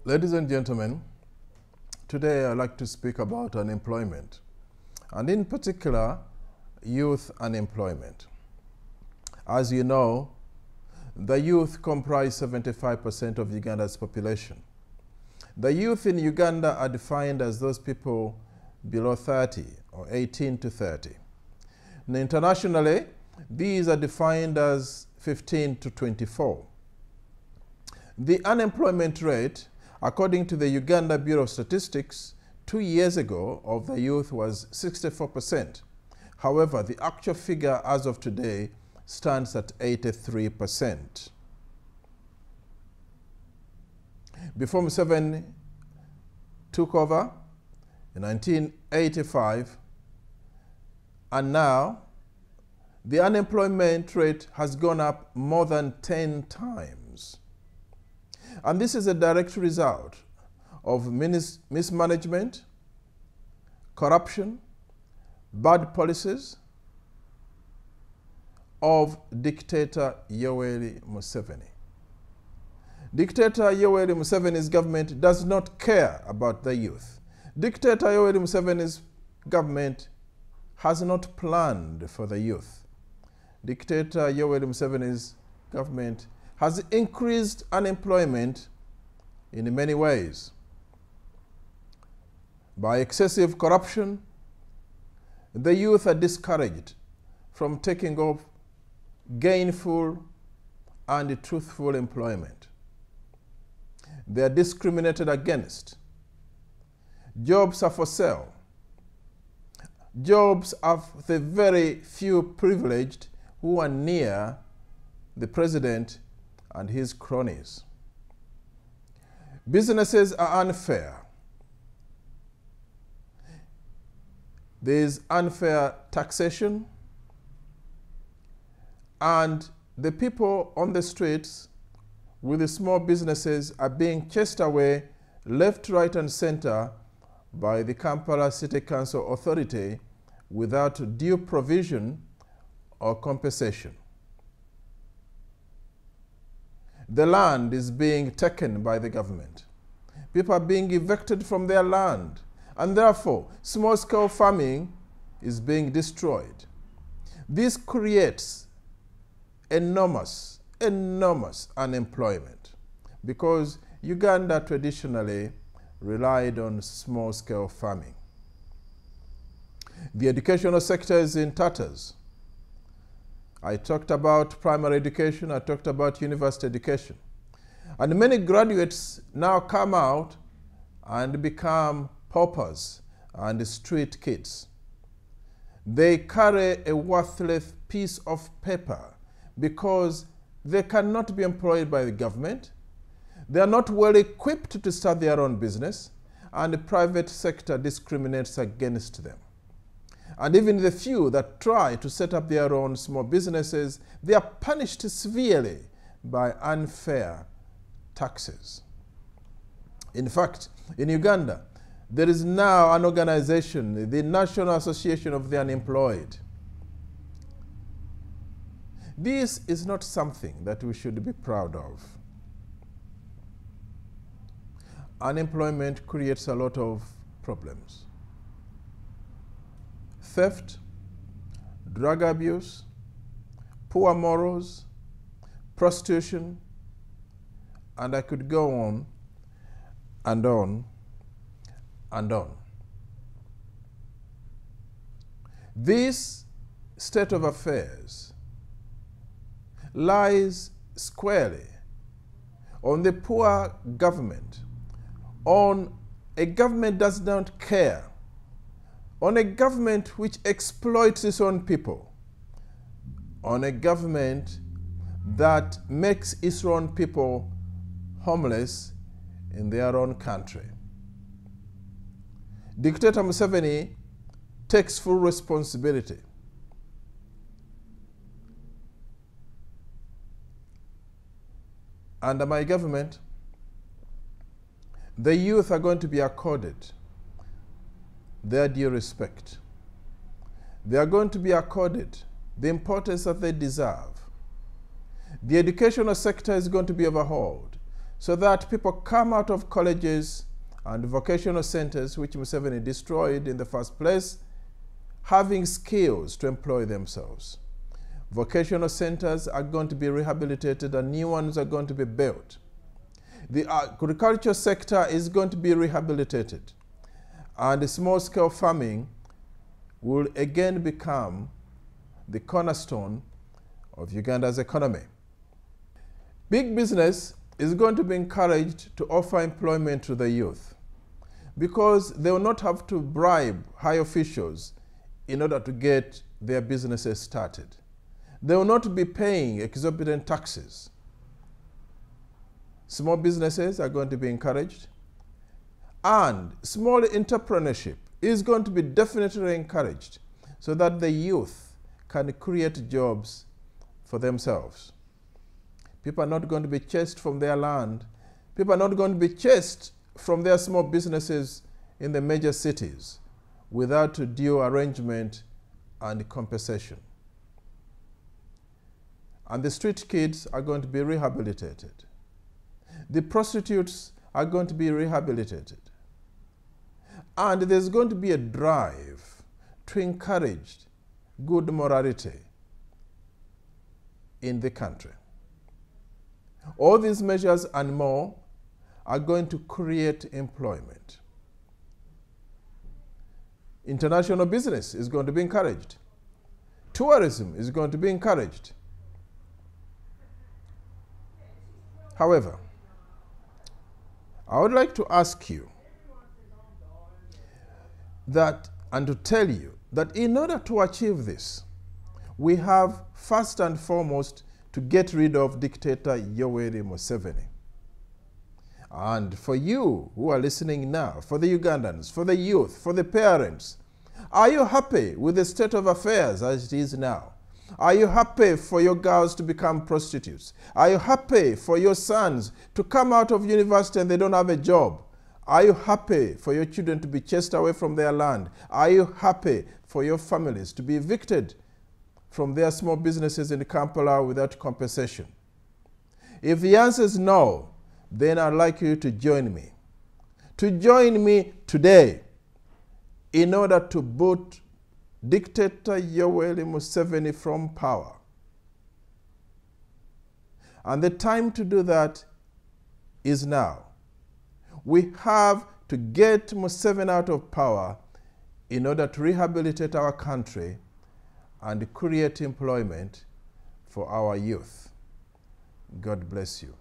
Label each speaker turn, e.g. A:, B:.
A: Ladies and gentlemen, today I'd like to speak about unemployment, and in particular, youth unemployment. As you know, the youth comprise 75% of Uganda's population. The youth in Uganda are defined as those people below 30 or 18 to 30. Now, internationally, these are defined as 15 to 24. The unemployment rate, according to the Uganda Bureau of Statistics, 2 years ago of the youth was 64%. However, the actual figure as of today stands at 83%. Before Museveni took over in 1985, and now the unemployment rate has gone up more than 10 times. And this is a direct result of mismanagement, corruption, bad policies of dictator Yoweri Museveni. Dictator Yoweri Museveni's government does not care about the youth. Dictator Yoweri Museveni's government has not planned for the youth. Dictator Yoweri Museveni's government has increased unemployment in many ways. By excessive corruption, the youth are discouraged from taking up gainful and truthful employment. They are discriminated against. Jobs are for sale. Jobs are for the very few privileged who are near the president and his cronies. Businesses are unfair. There is unfair taxation, and the people on the streets with the small businesses are being chased away left, right, and center by the Kampala City Council Authority without due provision or compensation. The land is being taken by the government. People are being evicted from their land, and therefore small-scale farming is being destroyed. This creates enormous unemployment because Uganda traditionally relied on small-scale farming. The educational sector is in tatters. I talked about primary education, I talked about university education. And many graduates now come out and become paupers and street kids. They carry a worthless piece of paper because they cannot be employed by the government. They are not well equipped to start their own business, and the private sector discriminates against them. And even the few that try to set up their own small businesses, they are punished severely by unfair taxes. In fact, in Uganda, there is now an organization, the National Association of the Unemployed. This is not something that we should be proud of. Unemployment creates a lot of problems. Theft, drug abuse, poor morals, prostitution, and I could go on and on and on. This state of affairs lies squarely on the poor government, on a government that does not care, on a government which exploits its own people, on a government that makes its own people homeless in their own country. Dictator Museveni takes full responsibility. Under my government, the youth are going to be accorded their due respect. They are going to be accorded the importance that they deserve. The educational sector is going to be overhauled so that people come out of colleges and vocational centers, which Museveni destroyed in the first place, having skills to employ themselves. Vocational centers are going to be rehabilitated and new ones are going to be built. The agriculture sector is going to be rehabilitated, and small-scale farming will again become the cornerstone of Uganda's economy. Big business is going to be encouraged to offer employment to the youth, because they will not have to bribe high officials in order to get their businesses started. They will not be paying exorbitant taxes. Small businesses are going to be encouraged, and small entrepreneurship is going to be definitely encouraged so that the youth can create jobs for themselves. People are not going to be chased from their land. People are not going to be chased from their small businesses in the major cities without due arrangement and compensation. And the street kids are going to be rehabilitated. The prostitutes are going to be rehabilitated. And there's going to be a drive to encourage good morality in the country. All these measures and more are going to create employment. International business is going to be encouraged. Tourism is going to be encouraged. However, I would like to ask you that, and to tell you that in order to achieve this, we have first and foremost to get rid of dictator Yoweri Museveni. And for you who are listening now, for the Ugandans, for the youth, for the parents, are you happy with the state of affairs as it is now? Are you happy for your girls to become prostitutes? Are you happy for your sons to come out of university and they don't have a job? Are you happy for your children to be chased away from their land? Are you happy for your families to be evicted from their small businesses in Kampala without compensation? If the answer is no, then I'd like you to join me. To join me today in order to boot dictator Yoweri Museveni from power. And the time to do that is now. We have to get Museveni out of power in order to rehabilitate our country and create employment for our youth. God bless you.